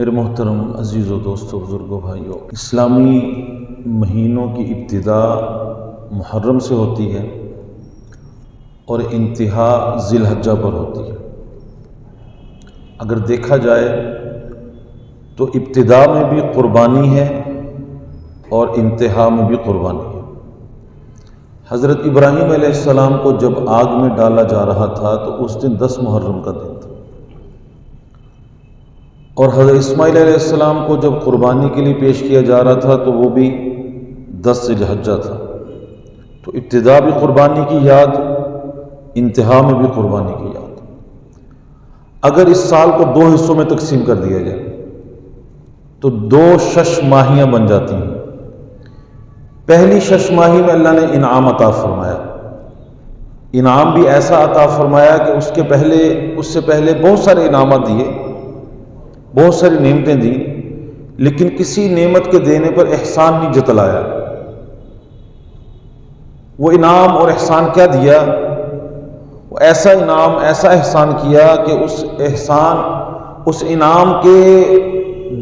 میرے محترم عزیز و دوستو بزرگوں بھائیوں، اسلامی مہینوں کی ابتدا محرم سے ہوتی ہے اور انتہا ذی الحجہ پر ہوتی ہے۔ اگر دیکھا جائے تو ابتدا میں بھی قربانی ہے اور انتہا میں بھی قربانی ہے۔ حضرت ابراہیم علیہ السلام کو جب آگ میں ڈالا جا رہا تھا تو اس دن 10 محرم کا دن تھا، اور حضرت اسماعیل علیہ السلام کو جب قربانی کے لیے پیش کیا جا رہا تھا تو وہ بھی 10 ذی الحجہ تھا۔ تو ابتدا بھی قربانی کی یاد، انتہا میں بھی قربانی کی یاد۔ اگر اس سال کو 2 حصوں میں تقسیم کر دیا جائے تو 2 شش ماہیاں بن جاتی ہیں۔ پہلی شش ماہی میں اللہ نے انعام عطا فرمایا، انعام بھی ایسا عطا فرمایا کہ اس سے پہلے بہت سارے انعامات دیے، بہت ساری نعمتیں دی، لیکن کسی نعمت کے دینے پر احسان نہیں جتلایا۔ وہ انعام اور احسان کیا دیا؟ وہ ایسا انعام، ایسا احسان کیا کہ اس انعام کے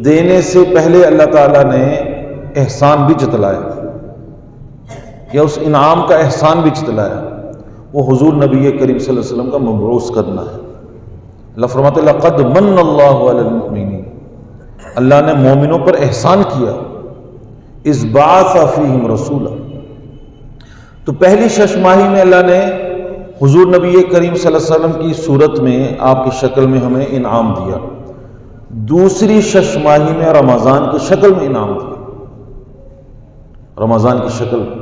دینے سے پہلے اللہ تعالیٰ نے احسان بھی جتلایا، یا اس انعام کا احسان بھی جتلایا۔ وہ حضور نبی کریم صلی اللہ علیہ وسلم کا مبعوث کرنا ہے۔ اللہ فرماتے ہیں لقد من اللہ علی المؤمنین، اللہ نے مومنوں پر احسان کیا، اذ بعث فیہم رسولا۔ تو پہلی شش ماہی میں اللہ نے حضور نبی کریم صلی اللہ علیہ وسلم کی صورت میں، آپ کی شکل میں ہمیں انعام دیا۔ دوسری شش ماہی میں رمضان کی شکل میں انعام دیا، رمضان کی شکل میں۔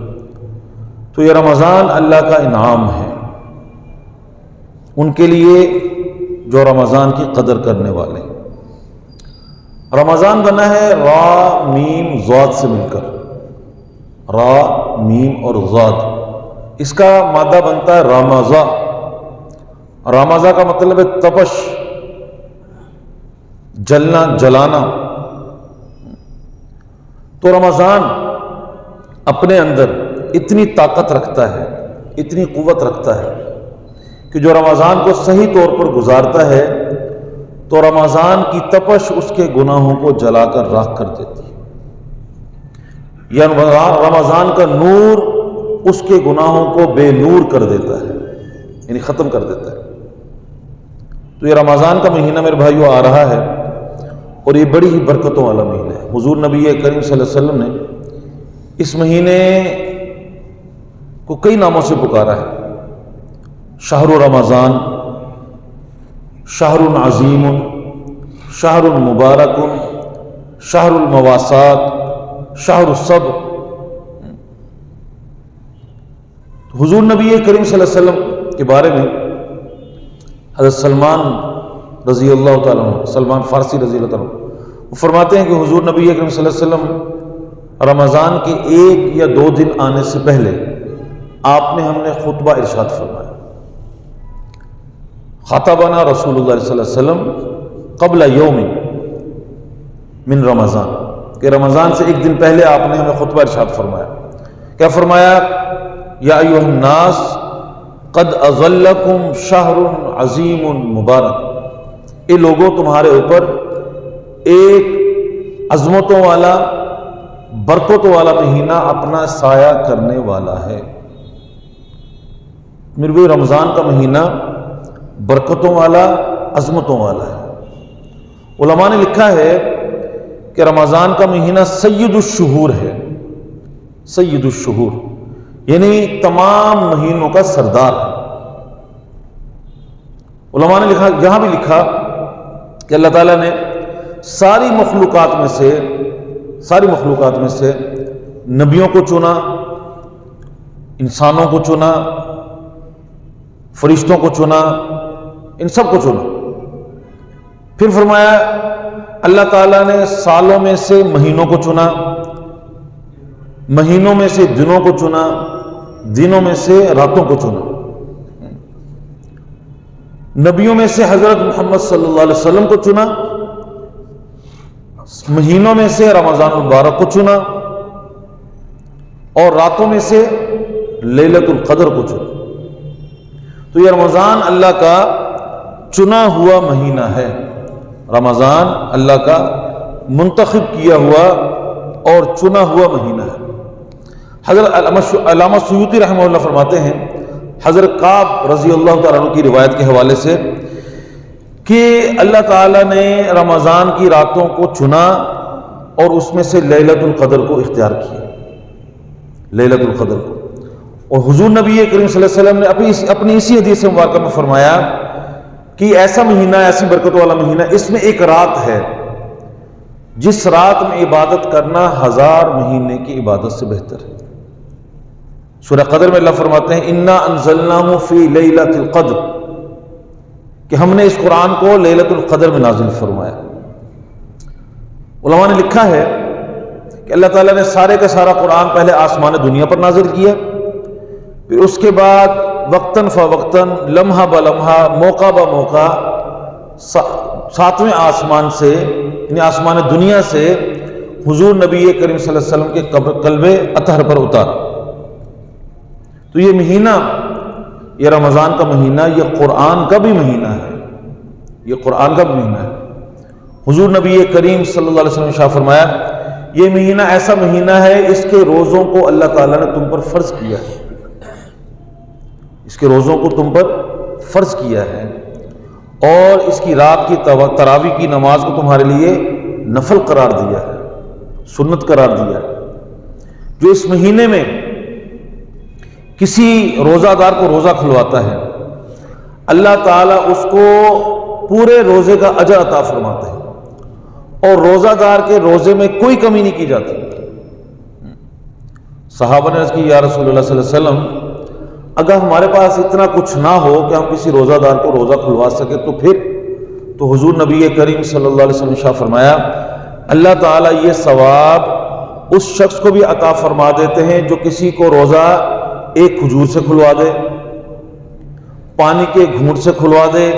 تو یہ رمضان اللہ کا انعام ہے ان کے لیے جو رمضان کی قدر کرنے والے۔ رمضان بنا ہے را میم ضاد سے مل کر، را میم اور ضاد، اس کا مادہ بنتا ہے رمضا۔ رمضا کا مطلب ہے تپش، جلنا، جلانا۔ تو رمضان اپنے اندر اتنی طاقت رکھتا ہے، اتنی قوت رکھتا ہے کہ جو رمضان کو صحیح طور پر گزارتا ہے تو رمضان کی تپش اس کے گناہوں کو جلا کر راکھ کر دیتی ہے، یا رمضان کا نور اس کے گناہوں کو بے نور کر دیتا ہے، یعنی ختم کر دیتا ہے۔ تو یہ رمضان کا مہینہ میرے بھائیوں آ رہا ہے اور یہ بڑی ہی برکتوں والا مہینہ ہے۔ حضور نبی کریم صلی اللہ علیہ وسلم نے اس مہینے کو کئی ناموں سے پکارا ہے۔ شہر رمضان، شہر عظیم، شہر مبارک، شہر المواسات، شہر الصبر۔ حضور نبی کریم صلی اللہ علیہ وسلم کے بارے میں حضرت سلمان رضی اللہ تعالیٰ عنہ، سلمان فارسی رضی اللہ تعالیٰ عنہ، وہ فرماتے ہیں کہ حضور نبی کریم صلی اللہ علیہ وسلم رمضان کے 1 یا 2 دن آنے سے پہلے آپ نے ہم نے خطبہ ارشاد فرمایا، خطبنا رسول اللہ صلی اللہ علیہ وسلم قبل یوم من رمضان، کہ رمضان سے 1 دن پہلے آپ نے ہمیں خطبہ ارشاد فرمایا۔ کیا فرمایا؟ یا ایھا الناس قد اظلکم شہر عظیم مبارک، اے لوگوں تمہارے اوپر ایک عظمتوں والا، برکتوں والا مہینہ اپنا سایہ کرنے والا ہے۔ میرے بھی رمضان کا مہینہ برکتوں والا، عظمتوں والا ہے۔ علماء نے لکھا ہے کہ رمضان کا مہینہ سید الشہور ہے، سید الشہور یعنی تمام مہینوں کا سردار ہے۔ علماء نے لکھا، یہاں بھی لکھا کہ اللہ تعالیٰ نے ساری مخلوقات میں سے نبیوں کو چنا، انسانوں کو چنا، فرشتوں کو چنا، ان سب کو چنا۔ پھر فرمایا اللہ تعالیٰ نے سالوں میں سے مہینوں کو چنا، مہینوں میں سے دنوں کو چنا، دنوں میں سے راتوں کو چنا، نبیوں میں سے حضرت محمد صلی اللہ علیہ وسلم کو چنا، مہینوں میں سے رمضان المبارک کو چنا، اور راتوں میں سے لیلۃ القدر کو چنا۔ تو یہ رمضان اللہ کا چنا ہوا مہینہ ہے، رمضان اللہ کا منتخب کیا ہوا اور چنا ہوا مہینہ ہے۔ حضرت علامہ سیوطی رحمہ اللہ فرماتے ہیں حضرت کعب رضی اللہ تعالیٰ عنہ کی روایت کے حوالے سے کہ اللہ تعالیٰ نے رمضان کی راتوں کو چنا اور اس میں سے لیلۃ القدر کو اختیار کیا، لیلۃ القدر کو۔ اور حضور نبی کریم صلی اللہ علیہ وسلم نے اپنی اسی حدیث مبارکہ میں فرمایا کہ ایسا مہینہ، ایسی برکت والا مہینہ، اس میں ایک رات ہے جس رات میں عبادت کرنا 1000 مہینے کی عبادت سے بہتر ہے۔ سورہ قدر میں اللہ فرماتے ہیں انا انزلناہ فی لیلۃ القدر، کہ ہم نے اس قرآن کو لیلۃ القدر میں نازل فرمایا۔ علماء نے لکھا ہے کہ اللہ تعالیٰ نے سارے کا سارا قرآن پہلے آسمان دنیا پر نازل کیا، پھر اس کے بعد وقتاً فوقتاً، لمحہ بلمحہ، موقع بموقع 7ویں آسمان سے، یعنی آسمان دنیا سے حضور نبی کریم صلی اللہ علیہ وسلم کے قلب اطہر پر اتارا۔ تو یہ مہینہ، یہ رمضان کا مہینہ، یہ قرآن کا بھی مہینہ ہے، یہ قرآن کا بھی مہینہ ہے۔ حضور نبی کریم صلی اللہ علیہ وسلم نے شاہ فرمایا یہ مہینہ ایسا مہینہ ہے اس کے روزوں کو اللہ تعالیٰ نے تم پر فرض کیا ہے، اس کے روزوں کو تم پر فرض کیا ہے، اور اس کی رات کی تراویح کی نماز کو تمہارے لیے نفل قرار دیا ہے، سنت قرار دیا ہے۔ جو اس مہینے میں کسی روزہ دار کو روزہ کھلواتا ہے اللہ تعالیٰ اس کو پورے روزے کا اجر عطا فرماتے ہیں، اور روزہ دار کے روزے میں کوئی کمی نہیں کی جاتی۔ صحابہ نے عرض کی یا رسول اللہ صلی اللہ علیہ وسلم اگر ہمارے پاس اتنا کچھ نہ ہو کہ ہم کسی روزہ دار کو روزہ کھلوا سکے تو پھر؟ تو حضور نبی کریم صلی اللہ علیہ وسلم نے شاہ فرمایا اللہ تعالیٰ یہ ثواب اس شخص کو بھی عطا فرما دیتے ہیں جو کسی کو روزہ ایک کھجور سے کھلوا دے، پانی کے گھونٹ سے کھلوا دے،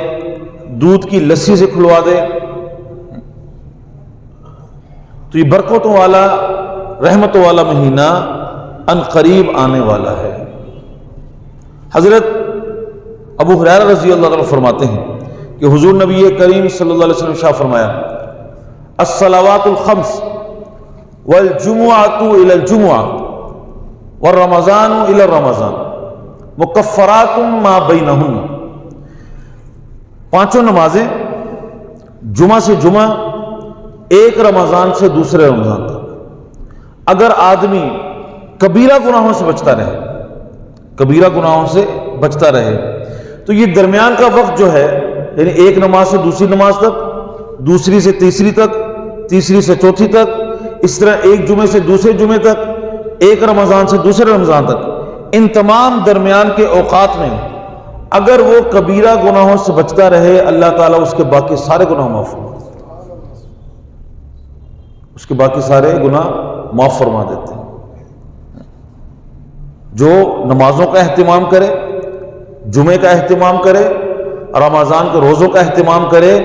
دودھ کی لسی سے کھلوا دے۔ تو یہ برکتوں والا، رحمتوں والا مہینہ ان قریب آنے والا ہے۔ حضرت ابو ہریرہ رضی اللہ عنہ فرماتے ہیں کہ حضور نبی کریم صلی اللہ علیہ وسلم شاہ فرمایا الصلوات الخمس والجمعۃ الی الجمعہ والرمضان الی الرمضان مکفرات ما بینہن، پانچوں نمازیں جمعہ سے جمعہ، ایک رمضان سے دوسرے رمضان تک، اگر آدمی کبیرہ گناہوں سے بچتا رہے، کبیرہ گناہوں سے بچتا رہے، تو یہ درمیان کا وقت جو ہے، یعنی ایک نماز سے دوسری نماز تک، دوسری سے تیسری تک، تیسری سے چوتھی تک، اس طرح ایک جمعے سے دوسرے جمعے تک، ایک رمضان سے دوسرے رمضان تک، ان تمام درمیان کے اوقات میں اگر وہ کبیرہ گناہوں سے بچتا رہے اللہ تعالیٰ اس کے باقی سارے گناہ معاف فرما دیتے ہیں، اس کے باقی سارے گناہ معاف فرما دیتے ہیں۔ جو نمازوں کا اہتمام کرے، جمعے کا اہتمام کرے، رمضان کے روزوں کا اہتمام کرے،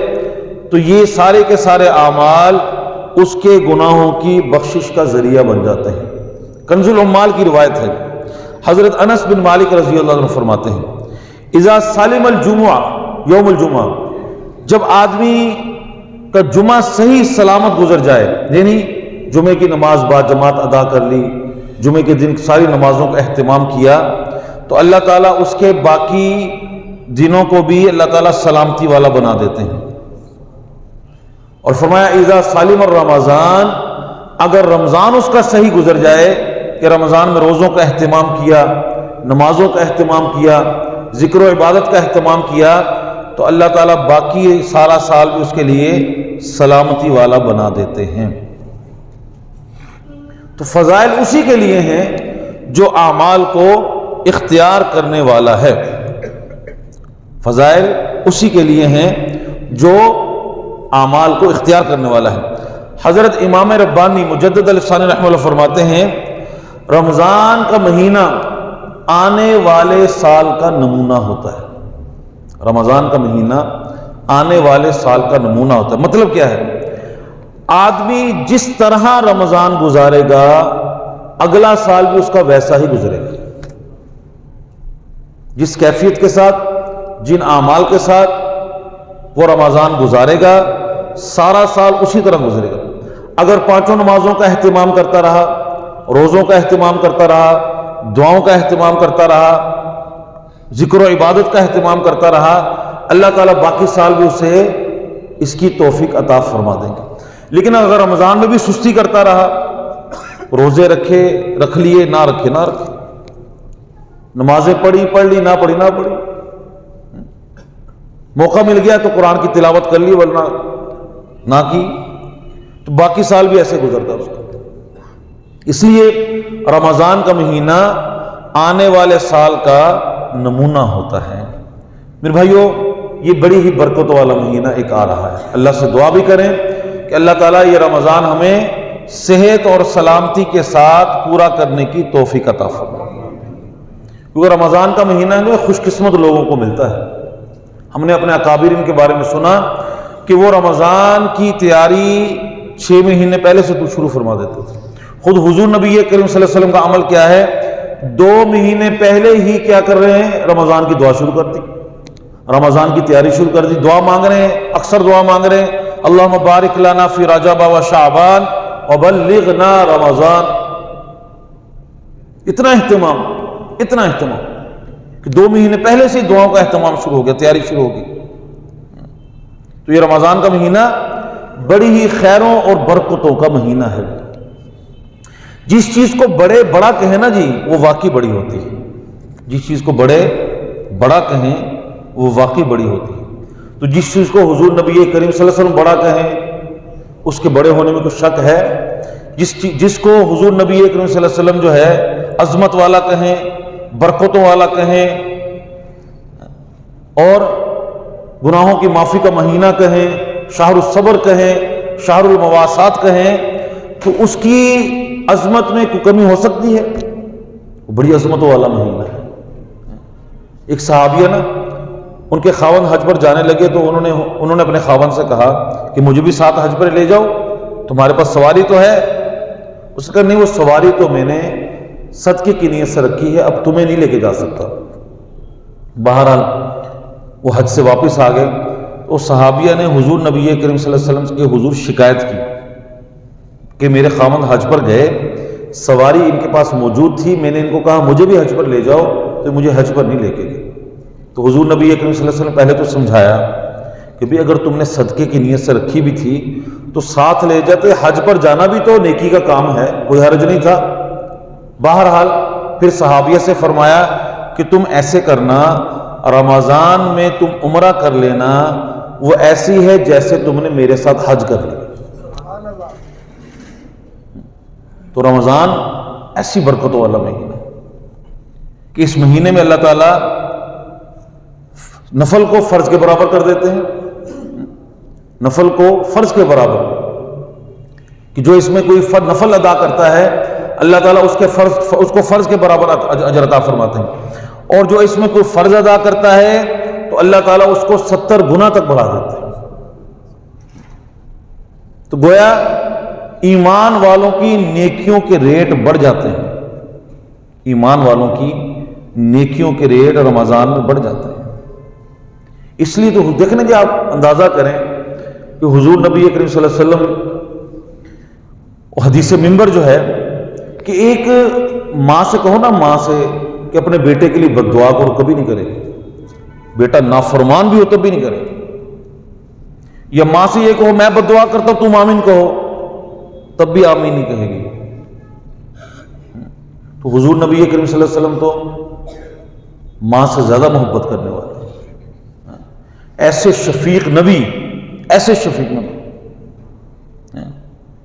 تو یہ سارے کے سارے اعمال اس کے گناہوں کی بخشش کا ذریعہ بن جاتے ہیں۔ کنز العمال کی روایت ہے، حضرت انس بن مالک رضی اللہ عنہ فرماتے ہیں اذا سالم الجمعہ، یوم الجمعہ، جب آدمی کا جمعہ صحیح سلامت گزر جائے، یعنی جمعے کی نماز با جماعت ادا کر لی، جمعے کے دن ساری نمازوں کا اہتمام کیا، تو اللہ تعالیٰ اس کے باقی دنوں کو بھی اللہ تعالیٰ سلامتی والا بنا دیتے ہیں۔ اور فرمایا اذا سالم الرمضان، اگر رمضان اس کا صحیح گزر جائے کہ رمضان میں روزوں کا اہتمام کیا، نمازوں کا اہتمام کیا، ذکر و عبادت کا اہتمام کیا، تو اللہ تعالیٰ باقی سارا سال بھی اس کے لیے سلامتی والا بنا دیتے ہیں۔ تو فضائل اسی کے لیے ہیں جو اعمال کو اختیار کرنے والا ہے، فضائل اسی کے لیے ہیں جو اعمال کو اختیار کرنے والا ہے۔ حضرت امام ربانی مجدد الثانی رحمہ اللہ فرماتے ہیں رمضان کا مہینہ آنے والے سال کا نمونہ ہوتا ہے، رمضان کا مہینہ آنے والے سال کا نمونہ ہوتا ہے۔ مطلب کیا ہے؟ آدمی جس طرح رمضان گزارے گا اگلا سال بھی اس کا ویسا ہی گزرے گا، جس کیفیت کے ساتھ، جن اعمال کے ساتھ وہ رمضان گزارے گا سارا سال اسی طرح گزرے گا۔ اگر 5 نمازوں کا اہتمام کرتا رہا، روزوں کا اہتمام کرتا رہا، دعاؤں کا اہتمام کرتا رہا، ذکر و عبادت کا اہتمام کرتا رہا، اللہ تعالیٰ باقی سال بھی اسے اس کی توفیق عطا فرما دیں گے۔ لیکن اگر رمضان میں بھی سستی کرتا رہا، روزے رکھ لیے، نہ رکھے، نمازیں پڑھ لی، نہ پڑھی، موقع مل گیا تو قرآن کی تلاوت کر لی، ورنہ نہ کی، تو باقی سال بھی ایسے گزرتا اس کا۔ اس لیے رمضان کا مہینہ آنے والے سال کا نمونہ ہوتا ہے۔ میرے بھائیو، یہ بڑی ہی برکت والا مہینہ ایک آ رہا ہے۔ اللہ سے دعا بھی کریں کہ اللہ تعالیٰ یہ رمضان ہمیں صحت اور سلامتی کے ساتھ پورا کرنے کی توفیق عطا فرمائے، کیونکہ رمضان کا مہینہ میں خوش قسمت لوگوں کو ملتا ہے۔ ہم نے اپنے اکابرین کے بارے میں سنا کہ وہ رمضان کی تیاری 6 مہینے پہلے سے تو شروع فرما دیتے تھے۔ خود حضور نبی کریم صلی اللہ علیہ وسلم کا عمل کیا ہے، 2 مہینے پہلے ہی کیا کر رہے ہیں، رمضان کی دعا شروع کر دی، رمضان کی تیاری شروع کر دی، دعا مانگ رہے ہیں، اکثر دعا مانگ رہے ہیں، اللہم بارک لنا فی رجب و شعبان وبلغنا رمضان۔ اتنا اہتمام کہ 2 مہینے پہلے سے دعاؤں کا اہتمام شروع ہو گیا، تیاری شروع ہو گئی۔ تو یہ رمضان کا مہینہ بڑی ہی خیروں اور برکتوں کا مہینہ ہے۔ جس چیز کو بڑا کہیں نا جی، وہ واقعی بڑی ہوتی ہے۔ جس چیز کو بڑا کہیں وہ واقعی بڑی ہوتی ہے۔ تو جس چیز کو حضور نبی کریم صلی اللہ علیہ وسلم بڑا کہیں، اس کے بڑے ہونے میں کچھ شک ہے؟ جس کو حضور نبی کریم صلی اللہ علیہ وسلم جو ہے عظمت والا کہیں، برکتوں والا کہیں، اور گناہوں کی معافی کا مہینہ کہیں، شہر الصبر کہیں، شہر المواسات کہیں، تو اس کی عظمت میں کوئی کمی ہو سکتی ہے؟ وہ بڑی عظمتوں والا مہینہ ہے۔ ایک صحابیہ نا، ان کے خاوند حج پر جانے لگے تو انہوں نے اپنے خاوند سے کہا کہ مجھے بھی ساتھ حج پر لے جاؤ، تمہارے پاس سواری تو ہے؟ اس نے کہا نہیں، وہ سواری تو میں نے صدقے کی نیت سے رکھی ہے، اب تمہیں نہیں لے کے جا سکتا۔ بہرحال وہ حج سے واپس آ گئے تو صحابیہ نے حضور نبی کریم صلی اللہ علیہ وسلم کے حضور شکایت کی کہ میرے خاوند حج پر گئے، سواری ان کے پاس موجود تھی، میں نے ان کو کہا مجھے بھی حج پر لے جاؤ، تو مجھے حج پر نہیں لے کے گئے۔ تو حضور نبی کریم صلی اللہ علیہ وسلم پہلے تو سمجھایا کہ بھی اگر تم نے صدقے کی نیت سے رکھی بھی تھی تو ساتھ لے جاتے، حج پر جانا بھی تو نیکی کا کام ہے، کوئی حرج نہیں تھا۔ بہرحال پھر صحابیہ سے فرمایا کہ تم ایسے کرنا، رمضان میں تم عمرہ کر لینا، وہ ایسی ہے جیسے تم نے میرے ساتھ حج کر لیا۔ تو رمضان ایسی برکتوں والا مہینہ کہ اس مہینے میں اللہ تعالیٰ نفل کو فرض کے برابر کر دیتے ہیں، نفل کو فرض کے برابر، کہ جو اس میں کوئی نفل ادا کرتا ہے اللہ تعالیٰ اس کو فرض کے برابر اجر عطا فرماتے ہیں، اور جو اس میں کوئی فرض ادا کرتا ہے تو اللہ تعالیٰ اس کو 70 گنا تک بڑھا دیتے ہیں۔ تو گویا ایمان والوں کی نیکیوں کے ریٹ بڑھ جاتے ہیں، ایمان والوں کی نیکیوں کے ریٹ رمضان میں بڑھ جاتے ہیں۔ اس لیے تو دیکھنے کہ آپ اندازہ کریں کہ حضور نبی کریم صلی اللہ علیہ وسلم حدیث منبر جو ہے کہ ایک ماں سے کہو نا، ماں سے کہ اپنے بیٹے کے لیے بد دعا کرو، کبھی نہیں کرے گی، بیٹا نافرمان بھی ہو تب بھی نہیں کرے گی۔ یا ماں سے یہ کہو میں بد دعا کرتا ہوں تم آمین کہو، تب بھی آمین نہیں کہے گی۔ تو حضور نبی کریم صلی اللہ علیہ وسلم تو ماں سے زیادہ محبت کرنے والے، ایسے شفیق نبی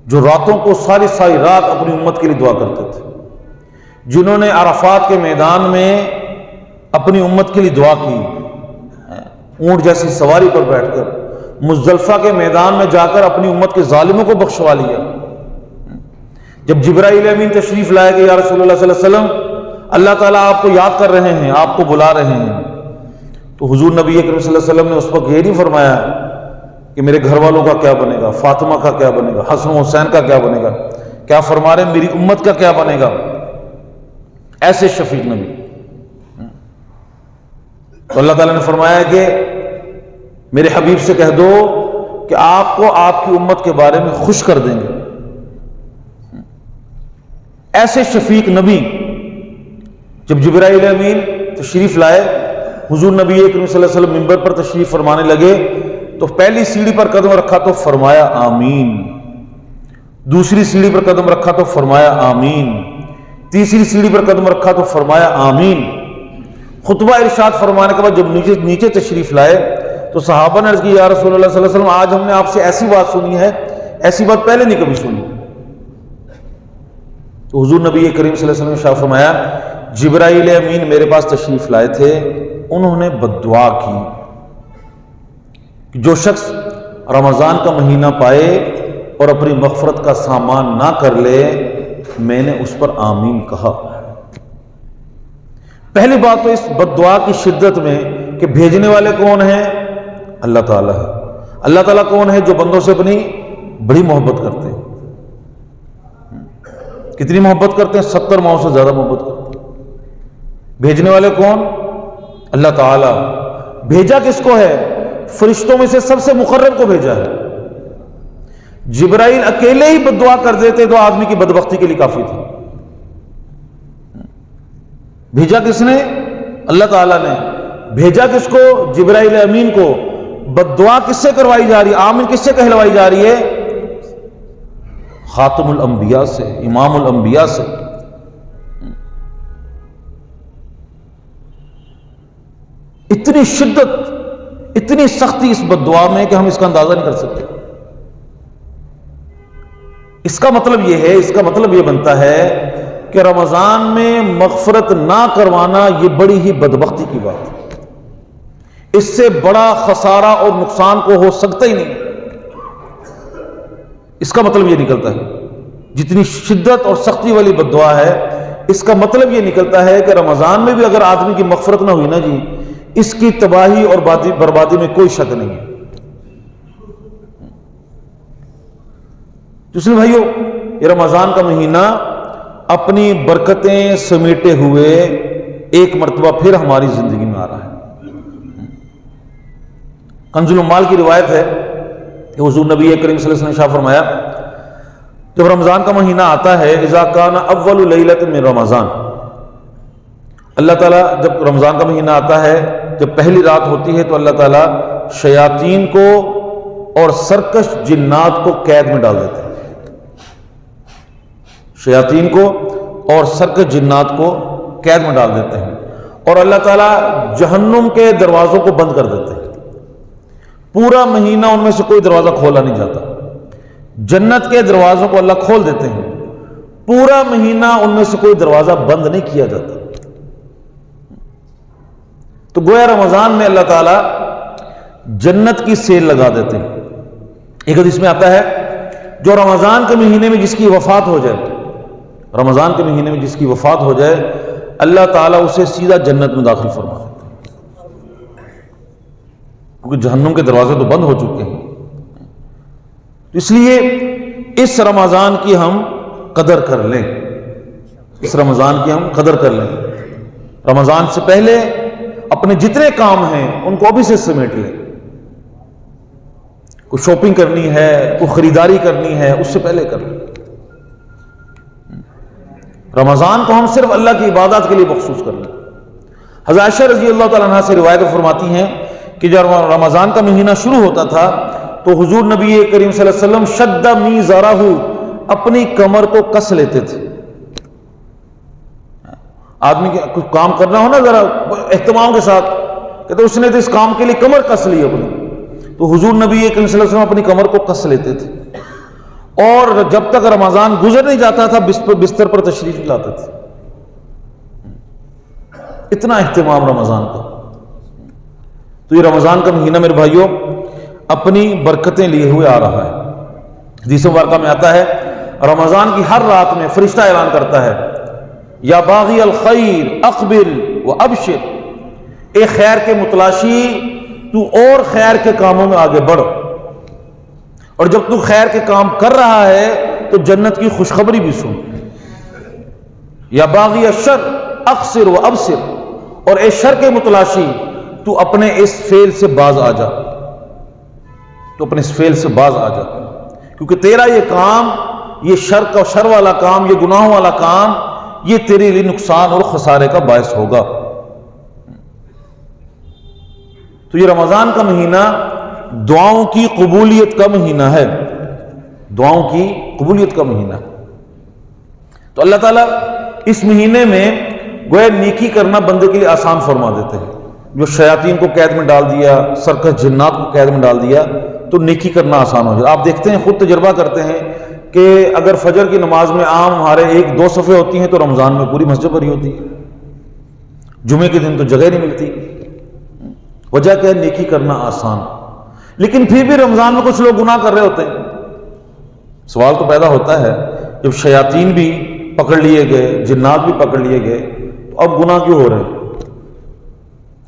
جو راتوں کو ساری رات اپنی امت کے لیے دعا کرتے تھے، جنہوں نے عرفات کے میدان میں اپنی امت کے لیے دعا کی، اونٹ جیسی سواری پر بیٹھ کر مزدلفہ کے میدان میں جا کر اپنی امت کے ظالموں کو بخشوا لیا۔ جب جبرائیل امین تشریف لائے کہ یا رسول اللہ صلی اللہ علیہ وسلم اللہ تعالیٰ آپ کو یاد کر رہے ہیں، آپ کو بلا رہے ہیں، تو حضور نبی کریم صلی اللہ علیہ وسلم نے اس وقت یہ نہیں فرمایا کہ میرے گھر والوں کا کیا بنے گا، فاطمہ کا کیا بنے گا، حسن و حسین کا کیا بنے گا، کیا فرما رہے ہیں میری امت کا کیا بنے گا۔ ایسے شفیق نبی، تو اللہ تعالیٰ نے فرمایا کہ میرے حبیب سے کہہ دو کہ آپ کو آپ کی امت کے بارے میں خوش کر دیں گے، ایسے شفیق نبی جب جبرائیل امین تشریف لائے، حضور نبی کریم صلی اللہ علیہ وسلم منبر پر تشریف فرمانے لگے تو پہلی سیڑھی پر قدم رکھا تو فرمایا آمین، دوسری سیڑھی پر قدم رکھا تو فرمایا آمین، تیسری سیڑھی پر قدم رکھا تو فرمایا آمین۔ خطبہ ارشاد فرمانے کے بعد جب نیچے تشریف لائے تو صحابہ نے عرض کی یا رسول اللہ صلی اللہ علیہ وسلم آج ہم نے آپ سے ایسی بات سنی ہے، ایسی بات پہلے نہیں کبھی سنی۔ تو حضور نبی کریم صلی اللہ علیہ وسلم نے شاہ فرمایا جبرائیل امین میرے پاس تشریف لائے تھے، انہوں نے بد دعا کی کہ جو شخص رمضان کا مہینہ پائے اور اپنی مغفرت کا سامان نہ کر لے، میں نے اس پر آمین کہا۔ پہلی بات تو اس بد دعا کی شدت میں کہ بھیجنے والے کون ہیں؟ اللہ تعالیٰ ہے۔ اللہ تعالیٰ کون ہے؟ جو بندوں سے اپنی بڑی محبت کرتے ہیں۔ کتنی محبت کرتے ہیں؟ 70 ماؤں سے زیادہ محبت کرتے ہیں۔ بھیجنے والے کون؟ اللہ تعالیٰ۔ بھیجا کس کو ہے؟ فرشتوں میں سے سب سے مقرب کو بھیجا ہے۔ جبرائیل اکیلے ہی بد دعا کر دیتے تو آدمی کی بدبختی کے لیے کافی تھا۔ بھیجا کس نے؟ اللہ تعالیٰ نے۔ بھیجا کس کو؟ جبرائیل امین کو۔ بد دعا کس سے کروائی جا رہی ہے؟ آمین کس سے کہلوائی جا رہی ہے؟ خاتم الانبیاء سے، امام الانبیاء سے۔ اتنی شدت، اتنی سختی اس بد دعا میں کہ ہم اس کا اندازہ نہیں کر سکتے۔ اس کا مطلب یہ بنتا ہے کہ رمضان میں مغفرت نہ کروانا یہ بڑی ہی بدبختی کی بات ہے۔ اس سے بڑا خسارہ اور نقصان کو ہو سکتا ہی نہیں۔ اس کا مطلب یہ نکلتا ہے، جتنی شدت اور سختی والی بد دعا ہے، اس کا مطلب یہ نکلتا ہے کہ رمضان میں بھی اگر آدمی کی مغفرت نہ ہوئی نا جی، اس کی تباہی اور بربادی میں کوئی شک نہیں ہے۔ دوسرے بھائیو، یہ رمضان کا مہینہ اپنی برکتیں سمیٹے ہوئے ایک مرتبہ پھر ہماری زندگی میں آ رہا ہے۔ کنز العمال کی روایت ہے کہ حضور نبی کریم صلی اللہ علیہ وسلم نے شاہ فرمایا جب رمضان کا مہینہ آتا ہے اذا کان اول لیلۃ من رمضان، اللہ تعالیٰ جب رمضان کا مہینہ آتا ہے، جب پہلی رات ہوتی ہے تو اللہ تعالیٰ شیاطین کو اور سرکش جنات کو قید میں ڈال دیتے ہیں۔ شیاطین کو اور سرکش جنات کو قید میں ڈال دیتے ہیں، اور اللہ تعالیٰ جہنم کے دروازوں کو بند کر دیتے ہیں۔ پورا مہینہ ان میں سے کوئی دروازہ کھولا نہیں جاتا۔ جنت کے دروازوں کو اللہ کھول دیتے ہیں، پورا مہینہ ان میں سے کوئی دروازہ بند نہیں کیا جاتا۔ تو گویا رمضان میں اللہ تعالیٰ جنت کی سیل لگا دیتے ہیں۔ ایک حدیث میں آتا ہے جو رمضان کے مہینے میں جس کی وفات ہو جائے، رمضان کے مہینے میں جس کی وفات ہو جائے، اللہ تعالیٰ اسے سیدھا جنت میں داخل فرما دیتا ہے، کیونکہ جہنم کے دروازے تو بند ہو چکے ہیں۔ اس لیے اس رمضان کی ہم قدر کر لیں، اس رمضان کی ہم قدر کر لیں۔ رمضان سے پہلے اپنے جتنے کام ہیں ان کو ابھی سے سمیٹ لیں۔ کوئی شاپنگ کرنی ہے، کوئی خریداری کرنی ہے، اس سے پہلے کر لیں۔ رمضان کو ہم صرف اللہ کی عبادت کے لیے مخصوص کر لیں۔ حضرت عائشہ رضی اللہ تعالیٰ عنہا سے روایت فرماتی ہیں کہ جب رمضان کا مہینہ شروع ہوتا تھا تو حضور نبی کریم صلی اللہ علیہ وسلم شد میزارہ، اپنی کمر کو کس لیتے تھے۔ آدمی کے کچھ کام کرنا ہو نا ذرا اہتمام کے ساتھ، کہتے اس نے تو اس کام کے لیے کمر کس لی اپنی، تو حضور نبی کریم صلی اللہ علیہ وسلم اپنی کمر کو کس لیتے تھے، اور جب تک رمضان گزر نہیں جاتا تھا بستر پر تشریف لاتے تھے۔ اتنا اہتمام رمضان کا۔ تو یہ رمضان کا مہینہ میرے بھائیوں اپنی برکتیں لیے ہوئے آ رہا ہے۔ حدیث مبارکہ میں آتا ہے رمضان کی ہر رات میں فرشتہ اعلان کرتا ہے یا باغی الخیر اقبل وابشر، اے خیر کے متلاشی تو اور خیر کے کاموں میں آگے بڑھ، اور جب تو خیر کے کام کر رہا ہے تو جنت کی خوشخبری بھی سن۔ یا باغی الشر اقصر وابصر، اور اے شر کے متلاشی تو اپنے اس فعل سے باز آ جا، تو اپنے اس فعل سے باز آ جا، کیونکہ تیرا یہ کام یہ شر والا کام، یہ گناہوں والا کام، یہ تیرے لیے نقصان اور خسارے کا باعث ہوگا۔ تو یہ رمضان کا مہینہ دعاؤں کی قبولیت کا مہینہ ہے، دعاؤں کی قبولیت کا مہینہ۔ تو اللہ تعالیٰ اس مہینے میں گویا نیکی کرنا بندے کے لیے آسان فرما دیتے ہیں۔ جو شیاطین کو قید میں ڈال دیا، سرکش جنات کو قید میں ڈال دیا، تو نیکی کرنا آسان ہو جائے۔ آپ دیکھتے ہیں، خود تجربہ کرتے ہیں کہ اگر فجر کی نماز میں عام ہمارے 1-2 صفحے ہوتی ہیں، تو رمضان میں پوری مسجد بھری ہوتی ہے۔ جمعے کے دن تو جگہ نہیں ملتی۔ وجہ کیا ہے؟ نیکی کرنا آسان۔ لیکن پھر بھی رمضان میں کچھ لوگ گناہ کر رہے ہوتے ہیں۔ سوال تو پیدا ہوتا ہے، جب شیاطین بھی پکڑ لیے گئے، جنات بھی پکڑ لیے گئے، تو اب گناہ کیوں ہو رہے ہیں؟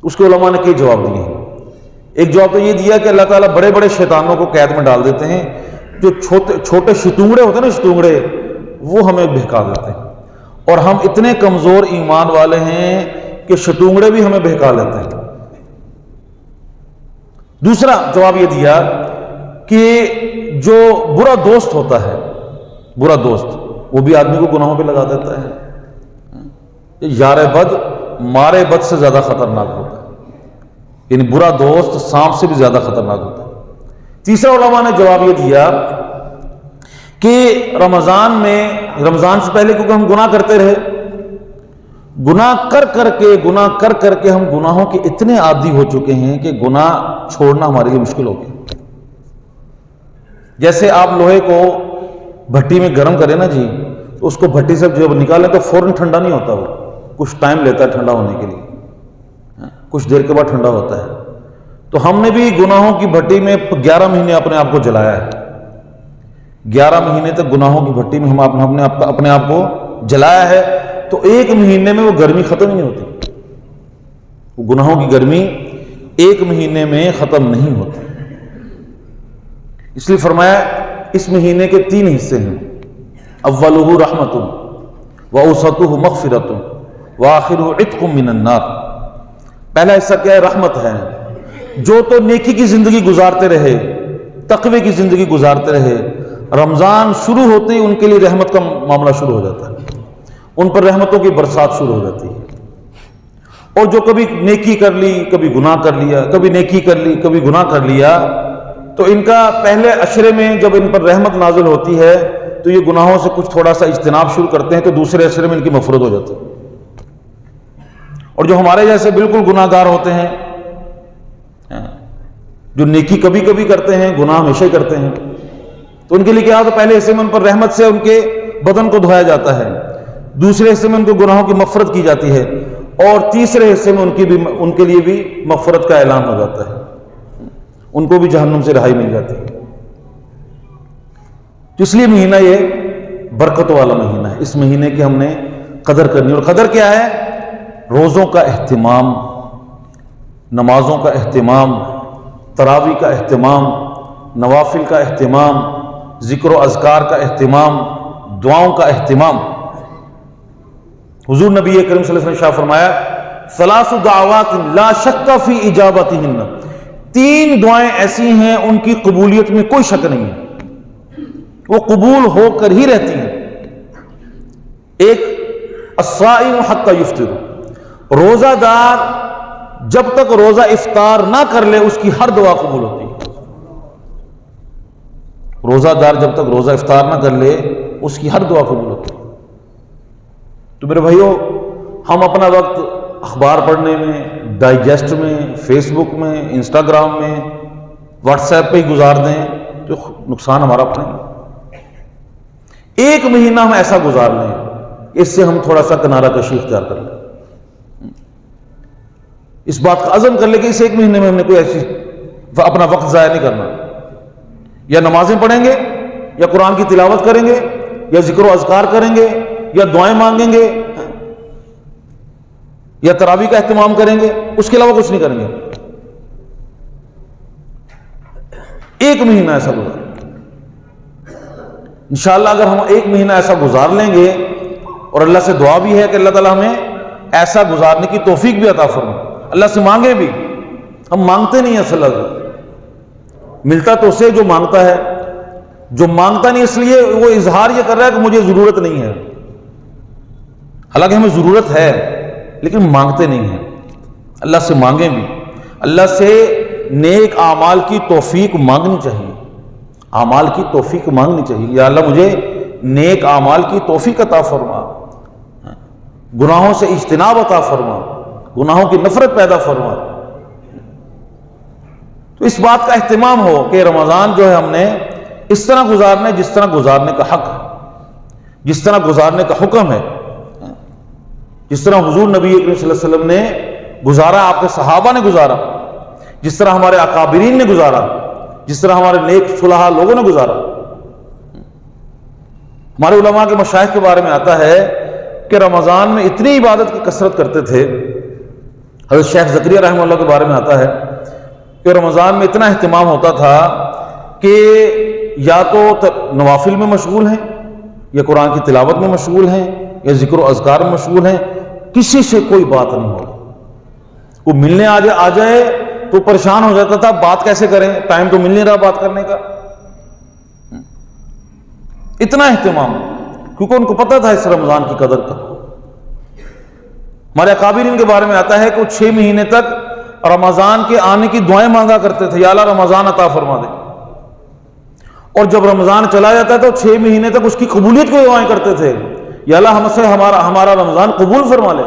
اس کے علماء نے کئی جواب دیے ہیں۔ ایک جواب تو یہ دیا کہ اللہ تعالیٰ بڑے بڑے شیطانوں کو قید میں ڈال دیتے ہیں، جو چھوٹے شتونگڑے ہوتے ہیں نا، شتونگڑے، وہ ہمیں بہکا دیتے ہیں، اور ہم اتنے کمزور ایمان والے ہیں کہ شتونگڑے بھی ہمیں بہکا لیتے ہیں۔ دوسرا جواب یہ دیا کہ جو برا دوست ہوتا ہے، برا دوست، وہ بھی آدمی کو گناہوں پہ لگا دیتا ہے۔ یار بد مارے بد سے زیادہ خطرناک ہوتا ہے، یعنی برا دوست سانپ سے بھی زیادہ خطرناک ہوتا ہے۔ تیسرا علماء نے جواب یہ دیا کہ رمضان سے پہلے کیونکہ ہم گناہ کرتے رہے، گناہ کر کر کے ہم گناہوں کے اتنے عادی ہو چکے ہیں کہ گناہ چھوڑنا ہمارے لیے مشکل ہو گیا۔ جیسے آپ لوہے کو بھٹی میں گرم کریں نا جی، تو اس کو بھٹی سے جب نکالیں تو فوراً ٹھنڈا نہیں ہوتا، وہ کچھ ٹائم لیتا ہے ٹھنڈا ہونے کے لیے، کچھ دیر کے بعد ٹھنڈا ہوتا ہے۔ تو ہم نے بھی گناہوں کی بھٹی میں 11 مہینے اپنے آپ کو جلایا ہے۔ 11 مہینے تک گناہوں کی بھٹی میں ہم اپنے آپ کو جلایا ہے، تو ایک مہینے میں وہ گرمی ختم ہی نہیں ہوتی۔ وہ گناہوں کی گرمی ایک مہینے میں ختم نہیں ہوتی۔ اس لیے فرمایا اس مہینے کے 3 حصے ہیں، اولہ رحمت واوسطہ مغفرۃ وآخرہ عتق من النار۔ پہلا حصہ کیا ہے؟ رحمت ہے۔ جو تو نیکی کی زندگی گزارتے رہے، تقوی کی زندگی گزارتے رہے، رمضان شروع ہوتے ہی ان کے لیے رحمت کا معاملہ شروع ہو جاتا ہے، ان پر رحمتوں کی برسات شروع ہو جاتی ہے۔ اور جو کبھی نیکی کر لی، کبھی گناہ کر لیا، کبھی نیکی کر لی، کبھی گناہ کر لیا، تو ان کا پہلے عشرے میں جب ان پر رحمت نازل ہوتی ہے تو یہ گناہوں سے کچھ تھوڑا سا اجتناب شروع کرتے ہیں، تو دوسرے عشرے میں ان کی مغفرت ہو جاتی ہے۔ اور جو ہمارے جیسے بالکل گناہ گار ہوتے ہیں، جو نیکی کبھی کبھی کرتے ہیں، گناہ ہمیشہ ہی کرتے ہیں، تو ان کے لیے کیا ہوتا ہے؟ پہلے حصے میں ان پر رحمت سے ان کے بدن کو دھویا جاتا ہے، دوسرے حصے میں ان کو گناہوں کی مغفرت کی جاتی ہے، اور تیسرے حصے میں ان کے لیے بھی مغفرت کا اعلان ہو جاتا ہے، ان کو بھی جہنم سے رہائی مل جاتی ہے۔ تو اس لیے مہینہ یہ برکتوں والا مہینہ ہے۔ اس مہینے کی ہم نے قدر کرنی، اور قدر کیا ہے؟ روزوں کا اہتمام، نمازوں کا اہتمام، تراویح کا اہتمام، نوافل کا اہتمام، ذکر و اذکار کا اہتمام، دعاؤں کا اہتمام۔ حضور نبی کریم صلی اللہ علیہ وسلم نے شاہ فرمایا، ثلاث دعوات لا شک فی اجابتہن، 3 دعائیں ایسی ہیں ان کی قبولیت میں کوئی شک نہیں ہے، وہ قبول ہو کر ہی رہتی ہیں۔ ایک الصائم حتی یفطر، روزہ دار جب تک روزہ افطار نہ کر لے اس کی ہر دعا قبول ہوتی ہے۔ روزہ دار جب تک روزہ افطار نہ کر لے اس کی ہر دعا قبول ہوتی ہے۔ تو میرے بھائیو، ہم اپنا وقت اخبار پڑھنے میں، ڈائجسٹ میں، فیس بک میں، انسٹاگرام میں، واٹس ایپ پہ ہی گزار دیں تو نقصان ہمارا اپنا ہی۔ ایک مہینہ ہم ایسا گزار لیں، اس سے ہم تھوڑا سا کنارہ کشی اختیار کر لیں، اس بات کا عزم کر لیں کہ اس ایک مہینے میں ہم نے کوئی ایسی اپنا وقت ضائع نہیں کرنا، یا نمازیں پڑھیں گے، یا قرآن کی تلاوت کریں گے، یا ذکر و اذکار کریں گے، یا دعائیں مانگیں گے، یا تراویح کا اہتمام کریں گے، اس کے علاوہ کچھ نہیں کریں گے۔ ایک مہینہ ایسا گزار، انشاءاللہ اگر ہم ایک مہینہ ایسا گزار لیں گے، اور اللہ سے دعا بھی ہے کہ اللہ تعالیٰ ہمیں ایسا گزارنے کی توفیق بھی عطا فرمائے، اللہ سے مانگے بھی، ہم مانگتے نہیں ہیں، اصل ملتا تو اسے جو مانگتا ہے، جو مانگتا نہیں اس لیے وہ اظہار یہ کر رہا ہے کہ مجھے ضرورت نہیں ہے، حالانکہ ہمیں ضرورت ہے لیکن مانگتے نہیں ہیں۔ اللہ سے مانگیں بھی، اللہ سے نیک اعمال کی توفیق مانگنی چاہیے، اعمال کی توفیق مانگنی چاہیے، یا اللہ مجھے نیک اعمال کی توفیق عطا فرما، گناہوں سے اجتناب عطا فرما، گناہوں کی نفرت پیدا فرما۔ تو اس بات کا اہتمام ہو کہ رمضان جو ہے ہم نے اس طرح گزارنا ہے جس طرح گزارنے کا حق ہے، جس طرح گزارنے کا حکم ہے، جس طرح حضور نبی کریم صلی اللہ علیہ وسلم نے گزارا، آپ کے صحابہ نے گزارا، جس طرح ہمارے اکابرین نے گزارا، جس طرح ہمارے نیک صلحاء لوگوں نے گزارا۔ ہمارے علماء کے مشائخ کے بارے میں آتا ہے کہ رمضان میں اتنی عبادت کی کثرت کرتے تھے۔ حضرت شیخ زکریا رحمہ اللہ کے بارے میں آتا ہے کہ رمضان میں اتنا اہتمام ہوتا تھا کہ یا تو نوافل میں مشغول ہیں، یا قرآن کی تلاوت میں مشغول ہیں، یا ذکر و اذکار میں مشغول ہیں، کسی سے کوئی بات نہیں ہوگی۔ وہ ملنے آ جائے تو پریشان ہو جاتا تھا، بات کیسے کریں، ٹائم تو مل نہیں رہا بات کرنے کا۔ اتنا اہتمام، کیونکہ ان کو پتہ تھا اس رمضان کی قدر کا۔ ہمارے اکابرین کے بارے میں آتا ہے کہ وہ 6 مہینے تک رمضان کے آنے کی دعائیں مانگا کرتے تھے، یا اللہ رمضان عطا فرما دے، اور جب رمضان چلا جاتا تو 6 مہینے تک اس کی قبولیت کی دعائیں کرتے تھے، یا اللہ ہم سے ہمارا رمضان قبول فرما لے۔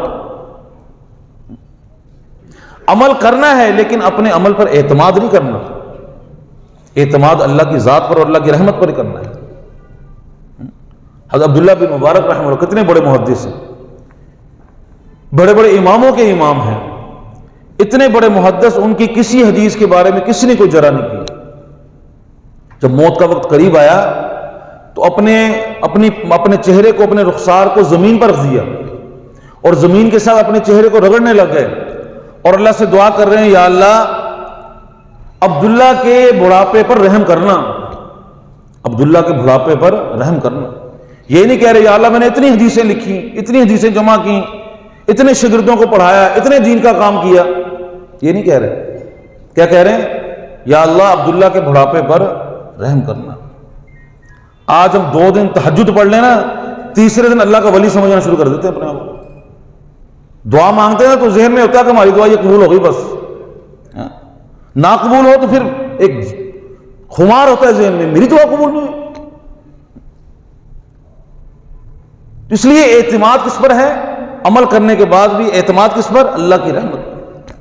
عمل کرنا ہے لیکن اپنے عمل پر اعتماد نہیں کرنا، اعتماد اللہ کی ذات پر اور اللہ کی رحمت پر ہی کرنا ہے۔ حضرت عبداللہ بن مبارک رحمہ اللہ کتنے بڑے محدث ہیں، بڑے بڑے اماموں کے امام ہیں، اتنے بڑے محدث، ان کی کسی حدیث کے بارے میں کسی نے کوئی جرح نہیں کی۔ جب موت کا وقت قریب آیا تو اپنے چہرے کو، اپنے رخسار کو زمین پر رکھ دیا اور زمین کے ساتھ اپنے چہرے کو رگڑنے لگ گئے اور اللہ سے دعا کر رہے ہیں، یا اللہ عبداللہ کے بڑھاپے پر رحم کرنا، عبداللہ کے بڑھاپے پر رحم کرنا۔ یہ نہیں کہہ رہے یا اللہ میں نے اتنی حدیثیں لکھی، اتنی حدیثیں جمع کی، اتنے شاگردوں کو پڑھایا، اتنے دین کا کام کیا، یہ نہیں کہہ رہے۔ کیا کہہ رہے ہیں؟ یا اللہ عبداللہ کے بڑھاپے پر رحم کرنا۔ آج ہم 2 دن تہجد پڑھ لینا، تیسرے دن اللہ کا ولی سمجھنا شروع کر دیتے ہیں اپنے آپ کو۔ دعا مانگتے ہیں تو ذہن میں ہوتا ہے کہ ہماری دعا یہ قبول ہو گئی، بس نہ قبول ہو تو پھر ایک خمار ہوتا ہے ذہن میں، میری دعا قبول نہیں ہوئی۔ اس لیے اعتماد کس پر ہے؟ عمل کرنے کے بعد بھی اعتماد کس پر؟ اللہ کی رحمت پر،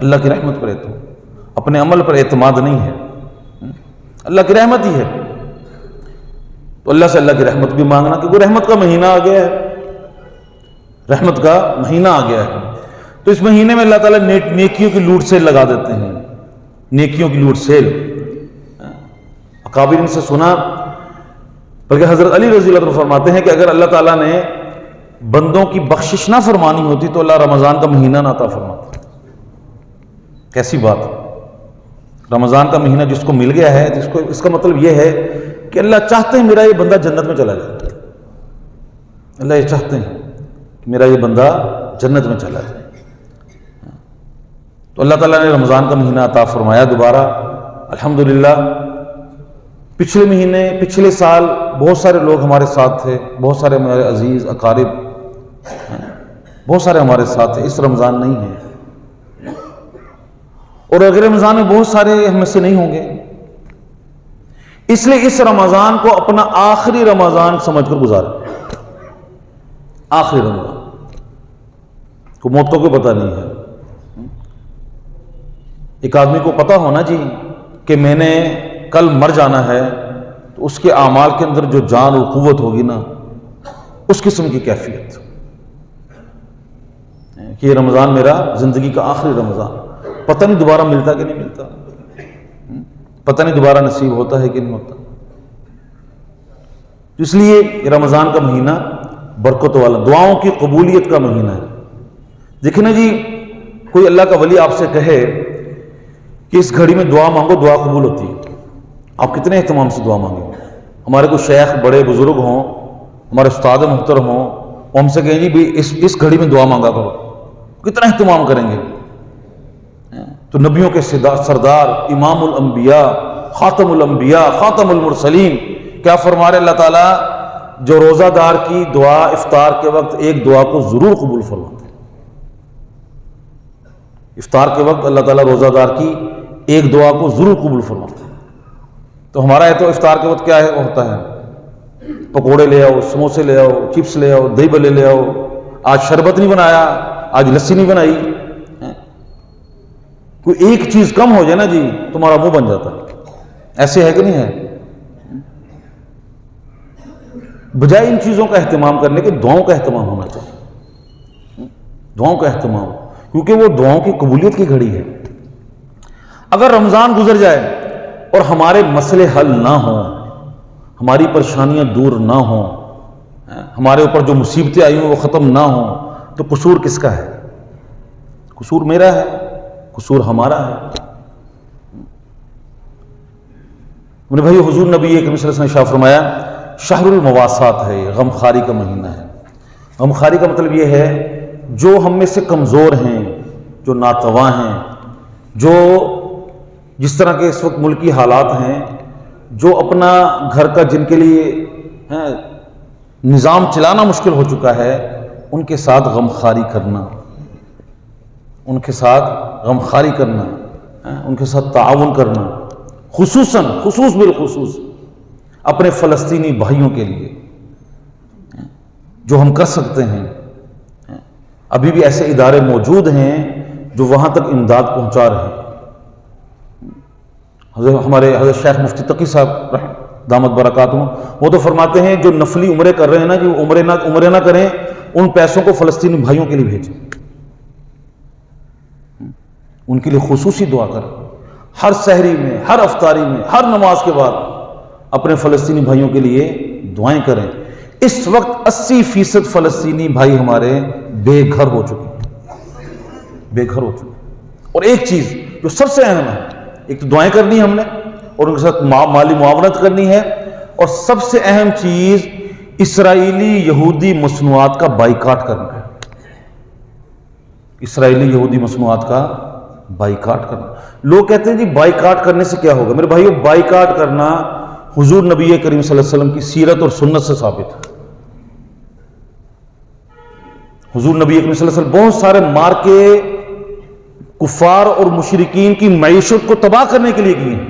اللہ کی رحمت پر اعتماد، اپنے عمل پر اعتماد نہیں ہے، اللہ کی رحمت ہی ہے۔ تو اللہ سے اللہ کی رحمت بھی مانگنا، کیونکہ رحمت کا مہینہ آ گیا ہے، رحمت کا مہینہ آ گیا ہے۔ تو اس مہینے میں اللہ تعالیٰ نیکیوں کی لوٹ سیل لگا دیتے ہیں، نیکیوں کی لوٹ سیل۔ اکابرین سے سنا، بلکہ حضرت علی رضی اللہ عنہ فرماتے ہیں کہ اگر اللہ تعالیٰ نے بندوں کی بخشش نہ فرمانی ہوتی تو اللہ رمضان کا مہینہ نہ عطا فرماتا۔ کیسی بات! رمضان کا مہینہ جس کو مل گیا ہے، اس کا مطلب یہ ہے کہ اللہ چاہتے ہیں میرا یہ بندہ جنت میں چلا جائے، اللہ یہ چاہتے ہیں کہ میرا یہ بندہ جنت میں چلا جائے۔ تو اللہ تعالیٰ نے رمضان کا مہینہ عطا فرمایا دوبارہ، الحمدللہ۔ پچھلے مہینے، پچھلے سال بہت سارے لوگ ہمارے ساتھ تھے، بہت سارے ہمارے عزیز اقارب بہت سارے ہمارے ساتھ تھے، اس رمضان نہیں ہے، اور اگلے رمضان میں بہت سارے ہم میں سے نہیں ہوں گے۔ اس لیے اس رمضان کو اپنا آخری رمضان سمجھ کر گزاریں، آخری رمضان کو موت کا کوئی پتہ نہیں ہے۔ ایک آدمی کو پتہ ہونا جی کہ میں نے کل مر جانا ہے، تو اس کے اعمال کے اندر جو جان اور قوت ہوگی نا، اس قسم کی کیفیت کہ یہ رمضان میرا زندگی کا آخری رمضان، پتہ نہیں دوبارہ ملتا کہ نہیں ملتا، پتہ نہیں دوبارہ نصیب ہوتا ہے کہ نہیں ہوتا۔ اس لیے یہ رمضان کا مہینہ برکت والا، دعاؤں کی قبولیت کا مہینہ ہے۔ دیکھیں نا جی، کوئی اللہ کا ولی آپ سے کہے کہ اس گھڑی میں دعا مانگو، دعا قبول ہوتی ہے، آپ کتنے اہتمام سے دعا مانگیں گے؟ ہمارے کوئی شیخ بڑے بزرگ ہوں، ہمارے استاد محترم ہوں، وہ ہم سے کہیں جی بھی اس گھڑی میں دعا مانگا کرو، کتنا اہتمام کریں گے؟ تو نبیوں کے سردار، امام الانبیاء، خاتم الانبیاء خاتم المرسلین. کیا فرما رہے اللہ تعالیٰ؟ جو روزہ دار کی دعا افطار کے وقت ایک دعا کو ضرور قبول فرماتے ہیں. افطار کے وقت اللہ تعالیٰ روزہ دار کی ایک دعا کو ضرور قبول فرماتے ہیں. تو ہمارا ہے تو افطار کے وقت کیا ہے ہوتا ہے؟ پکوڑے لے آؤ، سموسے لے آؤ، چپس لے آؤ، دہی بلے لے آؤ، آج شربت نہیں بنایا، آج لسی نہیں بنائی. کوئی ایک چیز کم ہو جائے نا جی تمہارا منہ بن جاتا ہے. ایسے ہے کہ نہیں ہے؟ بجائے ان چیزوں کا اہتمام کرنے کے دعاؤں کا اہتمام ہونا چاہیے. دعاؤں کا اہتمام، کیونکہ وہ دعاؤں کی قبولیت کی گھڑی ہے. اگر رمضان گزر جائے اور ہمارے مسئلے حل نہ ہوں، ہماری پریشانیاں دور نہ ہوں، ہمارے اوپر جو مصیبتیں آئی ہوں وہ ختم نہ ہوں، تو قصور کس کا ہے؟ قصور میرا ہے، قصور ہمارا ہے. میرے بھائی، حضور نبی کریم صلی اللہ علیہ وسلم نے شاہ فرمایا شہر المواسات ہے، یہ غم خواری کا مہینہ ہے. غم خواری کا مطلب یہ ہے جو ہم میں سے کمزور ہیں، جو ناتواں ہیں، جو جس طرح کے اس وقت ملکی حالات ہیں، جو اپنا گھر کا جن کے لیے نظام چلانا مشکل ہو چکا ہے، ان کے ساتھ غم خواری کرنا، ان کے ساتھ غم خواری کرنا، ان کے ساتھ تعاون کرنا، خصوص بالخصوص اپنے فلسطینی بھائیوں کے لیے جو ہم کر سکتے ہیں. ابھی بھی ایسے ادارے موجود ہیں جو وہاں تک امداد پہنچا رہے ہیں. ہمارے حضرت شیخ مفتی تقی صاحب دامت برکاتہم، وہ تو فرماتے ہیں جو نفلی عمرے کر رہے ہیں نا جو عمرے نہ کریں، ان پیسوں کو فلسطینی بھائیوں کے لیے بھیجیں، ان کے لیے خصوصی دعا کریں. ہر سحری میں، ہر افطاری میں، ہر نماز کے بعد اپنے فلسطینی بھائیوں کے لیے دعائیں کریں. اس وقت 80% فلسطینی بھائی ہمارے بے گھر ہو چکے، بے گھر ہو چکے. اور ایک چیز جو سب سے اہم ہے، ایک تو دعائیں کرنی ہم نے اور ان کے ساتھ مالی معاونت کرنی ہے، اور سب سے اہم چیز اسرائیلی یہودی مصنوعات کا بائیکاٹ کرنا ہے. اسرائیلی یہودی مصنوعات کا بائیکاٹ کرنا. لوگ کہتے ہیں جی بائیکاٹ کرنے سے کیا ہوگا؟ میرے بھائیو، بائیکاٹ کرنا حضور نبی کریم صلی اللہ علیہ وسلم کی سیرت اور سنت سے ثابت ہے. حضور نبی کریم صلی اللہ علیہ وسلم بہت سارے مارکے کفار اور مشرکین کی معیشت کو تباہ کرنے کے لیے کیے ہیں.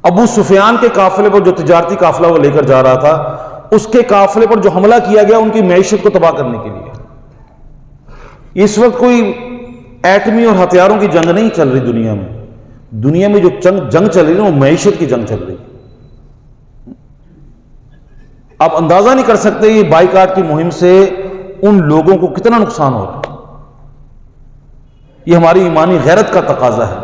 ابو سفیان کے قافلے پر جو تجارتی قافلہ وہ لے کر جا رہا تھا، اس کے قافلے پر جو حملہ کیا گیا ان کی معیشت کو تباہ کرنے کے لیے. اس وقت کوئی ایٹمی اور ہتھیاروں کی جنگ نہیں چل رہی دنیا میں. دنیا میں جو جنگ چل رہی ہے وہ معیشت کی جنگ چل رہی ہے. آپ اندازہ نہیں کر سکتے یہ بائیکاٹ کی مہم سے ان لوگوں کو کتنا نقصان ہو رہا ہے. یہ ہماری ایمانی غیرت کا تقاضا ہے.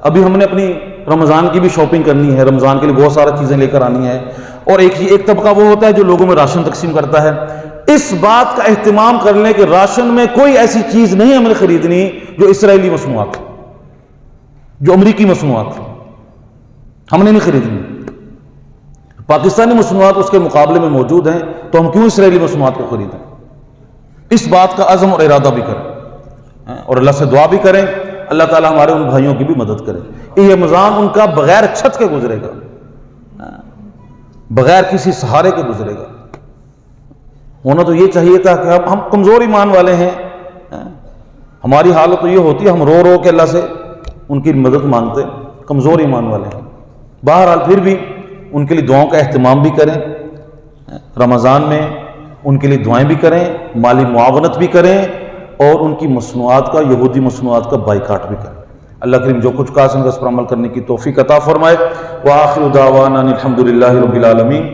ابھی ہم نے اپنی رمضان کی بھی شاپنگ کرنی ہے، رمضان کے لیے بہت ساری چیزیں لے کر آنی ہے. اور ایک طبقہ وہ ہوتا ہے جو لوگوں میں راشن تقسیم کرتا ہے. اس بات کا اہتمام کر لیں کہ راشن میں کوئی ایسی چیز نہیں ہمیں خریدنی جو اسرائیلی مصنوعات، جو امریکی مصنوعات ہم نے نہیں خریدنی. پاکستانی مصنوعات اس کے مقابلے میں موجود ہیں، تو ہم کیوں اسرائیلی مصنوعات کو خریدیں؟ اس بات کا عزم اور ارادہ بھی کریں اور اللہ سے دعا بھی کریں اللہ تعالی ہمارے ان بھائیوں کی بھی مدد کرے. یہ رمضان ان کا بغیر چھت کے گزرے گا، بغیر کسی سہارے کے گزرے گا. ہونا تو یہ چاہیے تھا کہ ہم کمزور ایمان والے ہیں، ہماری حالت تو یہ ہوتی ہے ہم رو رو کے اللہ سے ان کی مدد مانگتے، کمزور ایمان والے ہیں. بہرحال پھر بھی ان کے لیے دعاؤں کا اہتمام بھی کریں، رمضان میں ان کے لیے دعائیں بھی کریں، مالی معاونت بھی کریں، اور ان کی مصنوعات کا، یہودی مصنوعات کا بائیکاٹ بھی کریں. اللہ کریم جو کچھ کہا اس پر عمل کرنے کی توفیق عطا فرمائے. وآخر دعوانا الحمد للہ رب العالمین.